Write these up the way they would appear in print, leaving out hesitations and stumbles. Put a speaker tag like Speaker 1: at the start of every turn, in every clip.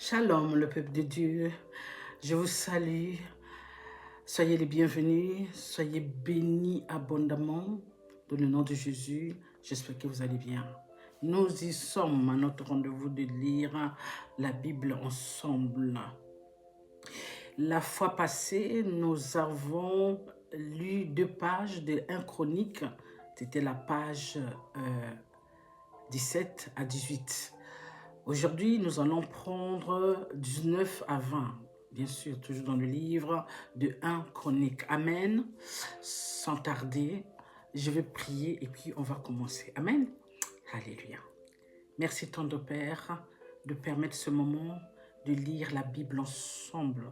Speaker 1: Shalom, le peuple de Dieu. Je vous salue. Soyez les bienvenus. Soyez bénis abondamment. Dans le nom de Jésus, j'espère que vous allez bien. Nous y sommes à notre rendez-vous de lire la Bible ensemble. La fois passée, nous avons lu 2 pages de 1 Chronique. C'était la page 17 à 18. Aujourd'hui, nous allons prendre 19 à 20, bien sûr, toujours dans le livre de 1 Chronique. Amen. Sans tarder, je vais prier et puis on va commencer. Amen. Alléluia. Merci, tendre Père, de permettre ce moment de lire la Bible ensemble.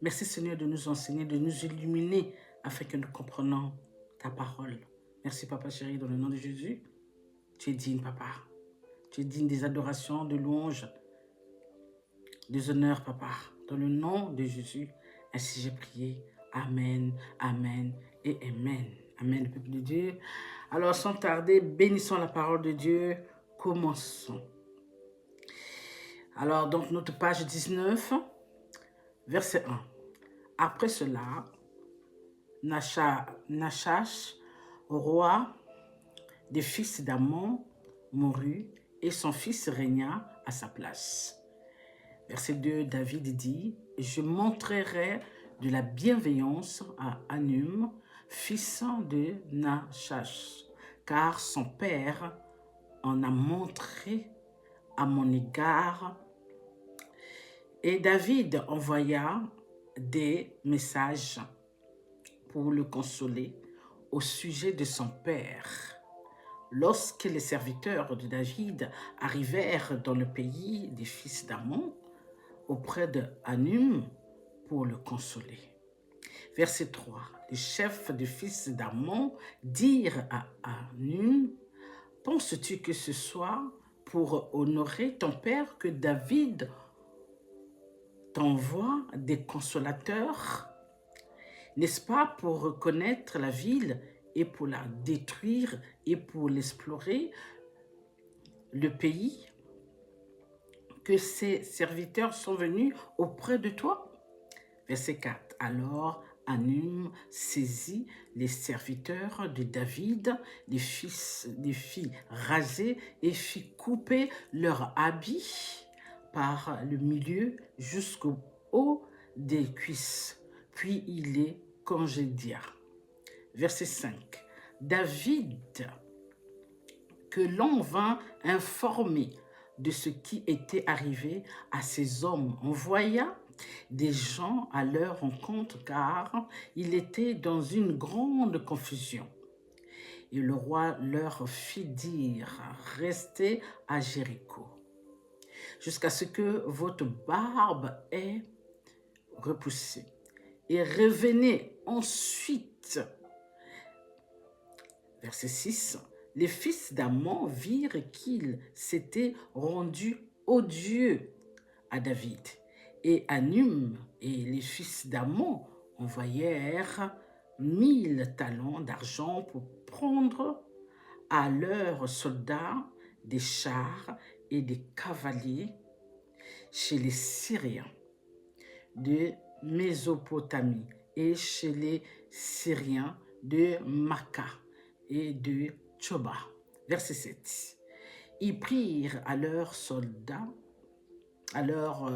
Speaker 1: Merci, Seigneur, de nous enseigner, de nous illuminer afin que nous comprenions ta parole. Merci, Papa chéri, dans le nom de Jésus. Tu es digne, Papa. Tu es digne des adorations, de louanges, des honneurs, Papa. Dans le nom de Jésus, ainsi j'ai prié. Amen, amen et amen. Amen, le peuple de Dieu. Alors, sans tarder, bénissons la parole de Dieu. Commençons. Alors, donc, notre page 19, verset 1. Après cela, Nachash, roi des fils d'Ammon, mourut et son fils régna à sa place. Verset 2, David dit, « Je montrerai de la bienveillance à Hanun, fils de Nachash, car son père en a montré à mon égard. » Et David envoya des messages pour le consoler au sujet de son père. Lorsque les serviteurs de David arrivèrent dans le pays des fils d'Ammon, auprès de Hanun pour le consoler. Verset 3. Les chefs des fils d'Ammon dirent à Hanun, « Penses-tu que ce soit pour honorer ton père que David t'envoie des consolateurs? N'est-ce pas pour reconnaître la ville et pour la détruire et pour l'explorer, le pays, que ces serviteurs sont venus auprès de toi? » Verset 4. Alors Hanun saisit les serviteurs de David, les fit raser et fit couper leurs habits par le milieu jusqu'au haut des cuisses. Puis il les congédia. Verset 5. David, que l'on vint informer de ce qui était arrivé à ces hommes, envoya des gens à leur rencontre, car il était dans une grande confusion. Et le roi leur fit dire, « Restez à Jéricho, jusqu'à ce que votre barbe ait repoussé, et revenez ensuite. » Verset 6. Les fils d'Ammon virent qu'il s'était rendu odieux à David. Et Hanun et les fils d'Ammon envoyèrent 1000 talents d'argent pour prendre à leurs soldats des chars et des cavaliers chez les Syriens de Mésopotamie et chez les Syriens de Maca et de Tchoba. Verset 7. Ils prirent à leurs soldats, à leur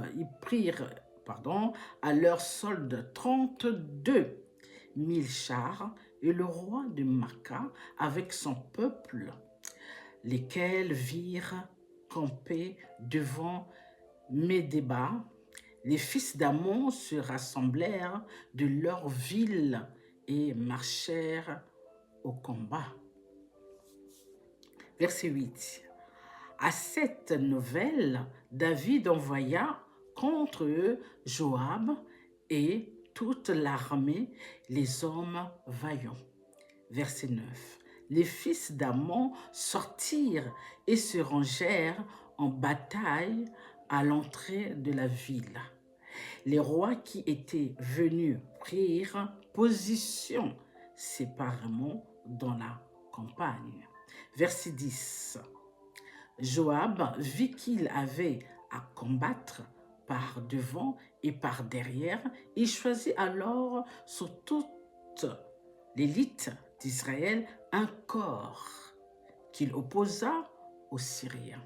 Speaker 1: solde 32 000 chars, et le roi de Maca avec son peuple, lesquels virent camper devant Médéba. Les fils d'Ammon se rassemblèrent de leur ville et marchèrent au combat. Verset 8. À cette nouvelle, David envoya contre eux Joab et toute l'armée, les hommes vaillants. Verset 9. Les fils d'Ammon sortirent et se rangèrent en bataille à l'entrée de la ville. Les rois qui étaient venus prirent position séparément dans la campagne. Verset 10. Joab vit qu'il avait à combattre par devant et par derrière. Il choisit alors sur toute l'élite d'Israël un corps qu'il opposa aux Syriens.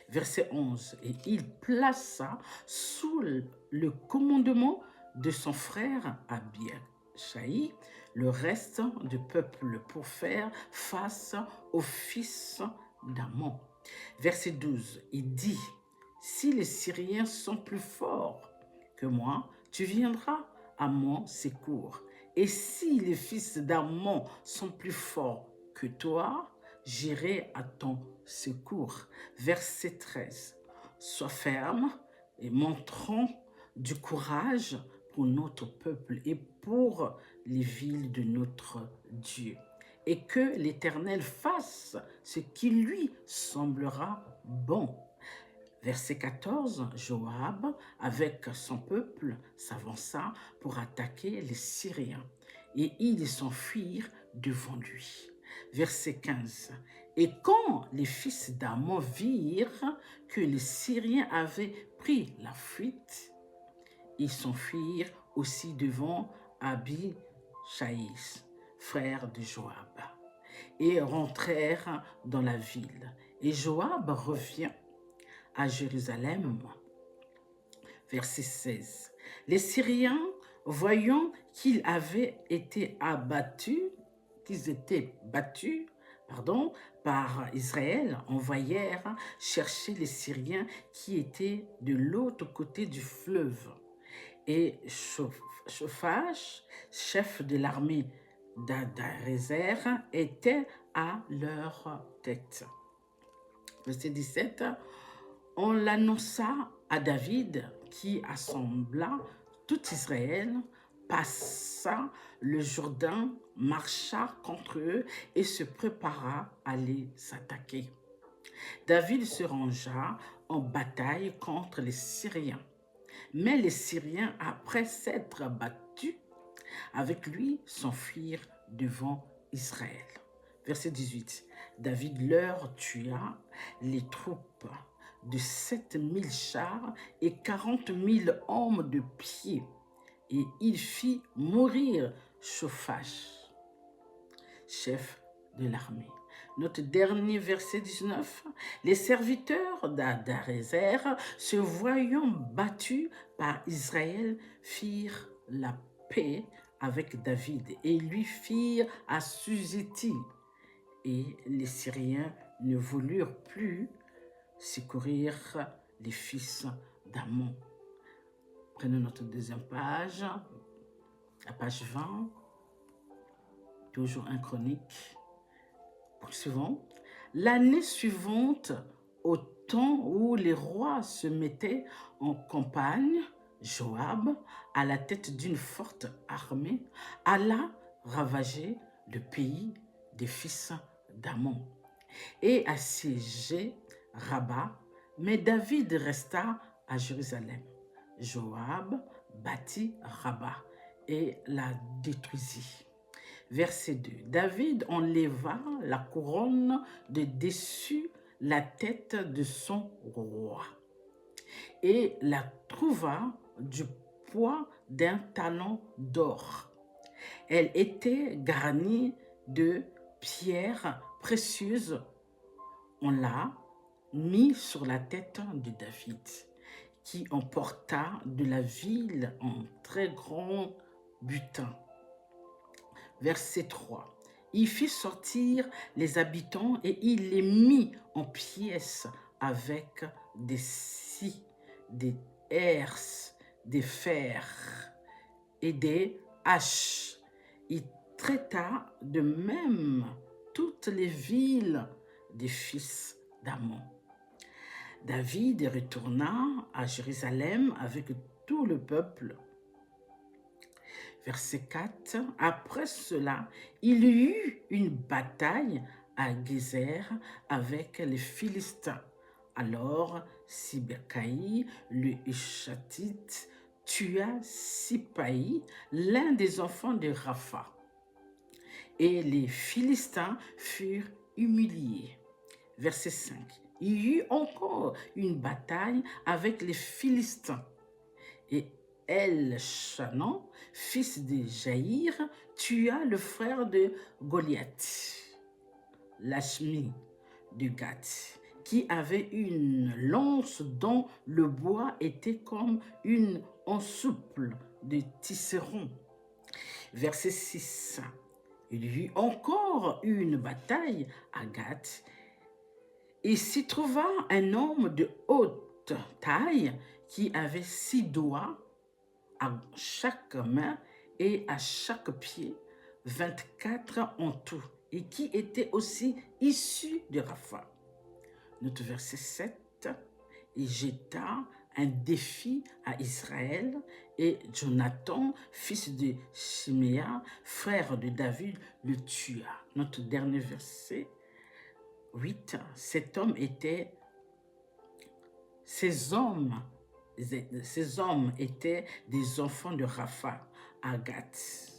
Speaker 1: Verset 11, et il plaça sous le commandement de son frère Abiachaï le reste du peuple pour faire face aux fils d'Amon. Verset 12, il dit, si les Syriens sont plus forts que moi, tu viendras à mon secours. Et si les fils d'Amon sont plus forts que toi, j'irai à ton secours. Verset 13. Sois ferme et montrons du courage pour notre peuple et pour les villes de notre Dieu. Et que l'Éternel fasse ce qui lui semblera bon. Verset 14, Joab, avec son peuple, s'avança pour attaquer les Syriens, et ils s'enfuirent devant lui. Verset 15, et quand les fils d'Amon virent que les Syriens avaient pris la fuite, ils s'enfuirent aussi devant Abichaïs, frère de Joab, et rentrèrent dans la ville. Et Joab revient à Jérusalem. Verset 16. Les Syriens, voyant qu'ils étaient battus par Israël, envoyèrent chercher les Syriens qui étaient de l'autre côté du fleuve. Et Shophach, chef de l'armée d'Adarézer, était à leur tête. Verset 17. On l'annonça à David qui assembla tout Israël, passa le Jourdain, marcha contre eux et se prépara à les attaquer. David se rangea en bataille contre les Syriens. Mais les Syriens, après s'être battus avec lui, s'enfuirent devant Israël. Verset 18. David leur tua les troupes de 7000 chars et 40 000 hommes de pied. Et il fit mourir Shophach, chef de l'armée. Notre dernier verset 19. Les serviteurs d'Adarézer, se voyant battus par Israël, firent la paix avec David et lui firent assujettir. Et les Syriens ne voulurent plus secourir les fils d'Amon. Prenons notre deuxième page, la page 20, toujours un chronique. Poursuivons. L'année suivante, au temps où les rois se mettaient en campagne, Joab, à la tête d'une forte armée, alla ravager le pays des fils d'Amon et assiéger Rabat, mais David resta à Jérusalem. Joab bâtit Rabat et la détruisit. Verset 2. David enleva la couronne de dessus la tête de son roi et la trouva du poids d'un talent d'or. Elle était garnie de pierres précieuses. On l'a mis sur la tête de David, qui emporta de la ville un très grand butin. Verset 3. Il fit sortir les habitants et il les mit en pièces avec des scies, des herses, des fers et des haches. Il traita de même toutes les villes des fils d'Amon. David retourna à Jérusalem avec tout le peuple. Verset 4. Après cela, il y eut une bataille à Gézer avec les Philistins. Alors Sibecaï, le Hushatite, tua Sipaï, l'un des enfants de Rapha. Et les Philistins furent humiliés. Verset 5. Il y eut encore une bataille avec les Philistins. Et El-Chanan, fils de Jaïr, tua le frère de Goliath, Lachmi de Gath, qui avait une lance dont le bois était comme une ensouple de tisserand. Verset 6. Il y eut encore une bataille à Gath, et s'y trouva un homme de haute taille qui avait 6 doigts à chaque main et à chaque pied, 24 en tout, et qui était aussi issu de Rapha. Notre verset 7, il jeta un défi à Israël et Jonathan, fils de Shiméa, frère de David, le tua. Notre dernier verset 8, cet homme était, ces hommes étaient des enfants de Rapha à Gath.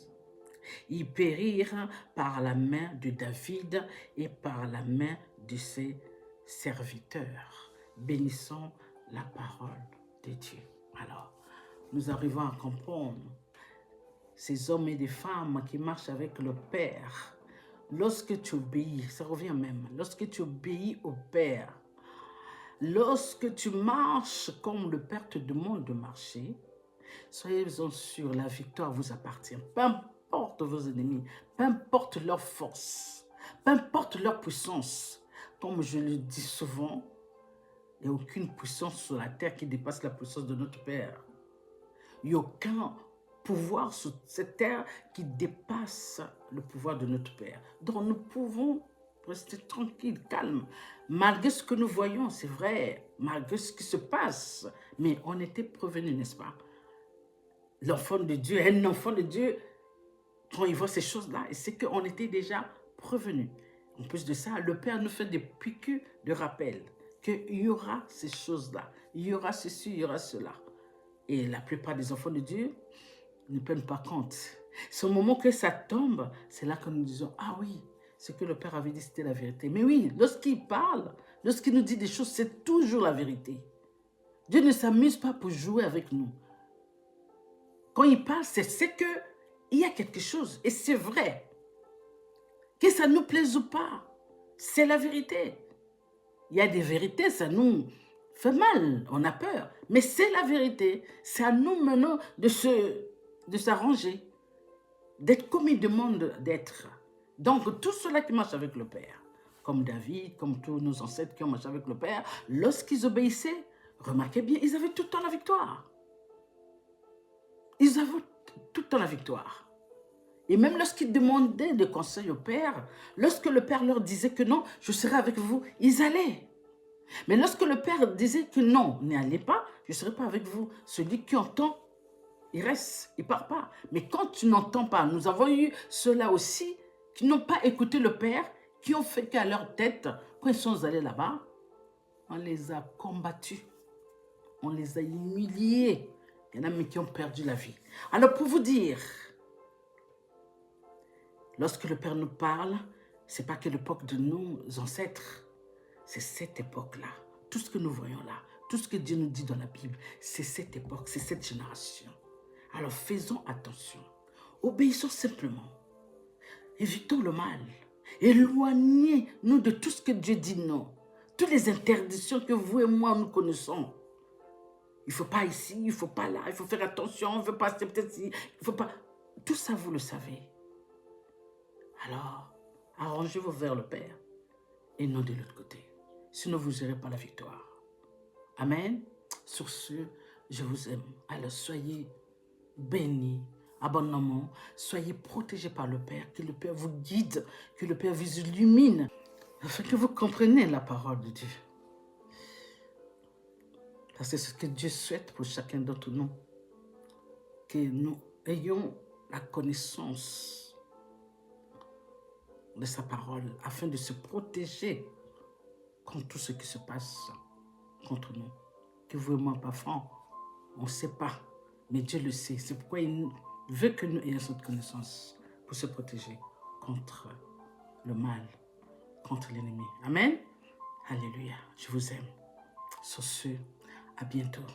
Speaker 1: Ils périrent par la main de David et par la main de ses serviteurs. Bénissons la parole de Dieu. Alors, nous arrivons à comprendre ces hommes et des femmes qui marchent avec le Père. Lorsque tu obéis, ça revient même, lorsque tu obéis au Père, lorsque tu marches comme le Père te demande de marcher, soyez-en sûrs, la victoire vous appartient. Peu importe vos ennemis, peu importe leur force, peu importe leur puissance. Comme je le dis souvent, il n'y a aucune puissance sur la terre qui dépasse la puissance de notre Père. Il n'y a aucun pouvoir sur cette terre qui dépasse le pouvoir de notre Père. Donc nous pouvons rester tranquilles, calmes, malgré ce que nous voyons, c'est vrai, malgré ce qui se passe, mais on était prévenus, n'est-ce pas? L'enfant de Dieu, un enfant de Dieu, quand il voit ces choses-là, c'est qu'on était déjà prévenus. En plus de ça, le Père nous fait des piqûres de rappel qu'il y aura ces choses-là, il y aura ceci, il y aura cela. Et la plupart des enfants de Dieu ne prennent pas compte. C'est au moment que ça tombe, c'est là que nous disons, ah oui, ce que le Père avait dit, c'était la vérité. Mais oui, lorsqu'il parle, lorsqu'il nous dit des choses, c'est toujours la vérité. Dieu ne s'amuse pas pour jouer avec nous. Quand il parle, c'est qu'il y a quelque chose, et c'est vrai. Que ça nous plaise ou pas, c'est la vérité. Il y a des vérités, ça nous fait mal, on a peur. Mais c'est la vérité. C'est à nous maintenant de s'arranger, d'être comme il demande d'être. Donc, tous ceux-là qui marchent avec le Père, comme David, comme tous nos ancêtres qui ont marché avec le Père, lorsqu'ils obéissaient, remarquez bien, ils avaient tout le temps la victoire. Ils avaient tout le temps la victoire. Et même lorsqu'ils demandaient des conseils au Père, lorsque le Père leur disait que non, je serai avec vous, ils allaient. Mais lorsque le Père disait que non, n'allez pas, je ne serai pas avec vous, celui qui entend, il reste, il ne part pas. Mais quand tu n'entends pas, nous avons eu ceux-là aussi qui n'ont pas écouté le Père, qui ont fait qu'à leur tête, quand ils sont allés là-bas, on les a combattus, on les a humiliés. Il y en a même qui ont perdu la vie. Alors pour vous dire, lorsque le Père nous parle, ce n'est pas que l'époque de nos ancêtres, c'est cette époque-là. Tout ce que nous voyons là, tout ce que Dieu nous dit dans la Bible, c'est cette époque, c'est cette génération. Alors faisons attention. Obéissons simplement. Évitons le mal. Éloignez-nous de tout ce que Dieu dit non. Toutes les interdictions que vous et moi nous connaissons. Il ne faut pas ici, il ne faut pas là, il faut faire attention, il ne faut pas accepter ci, il ne faut pas... Tout ça, vous le savez. Alors, arrangez-vous vers le Père et non de l'autre côté. Sinon, vous n'aurez pas la victoire. Amen. Sur ce, je vous aime. Alors, soyez bénis abondamment. Soyez protégés par le Père. Que le Père vous guide, que le Père vous illumine, afin que vous compreniez la parole de Dieu. Parce que c'est ce que Dieu souhaite pour chacun d'entre nous. Que nous ayons la connaissance de sa parole, afin de se protéger contre tout ce qui se passe contre nous. Que vous et moi, parfois, on ne sait pas, mais Dieu le sait. C'est pourquoi il veut que nous ayons cette connaissance pour se protéger contre le mal, contre l'ennemi. Amen. Alléluia. Je vous aime. Sur ce, à bientôt.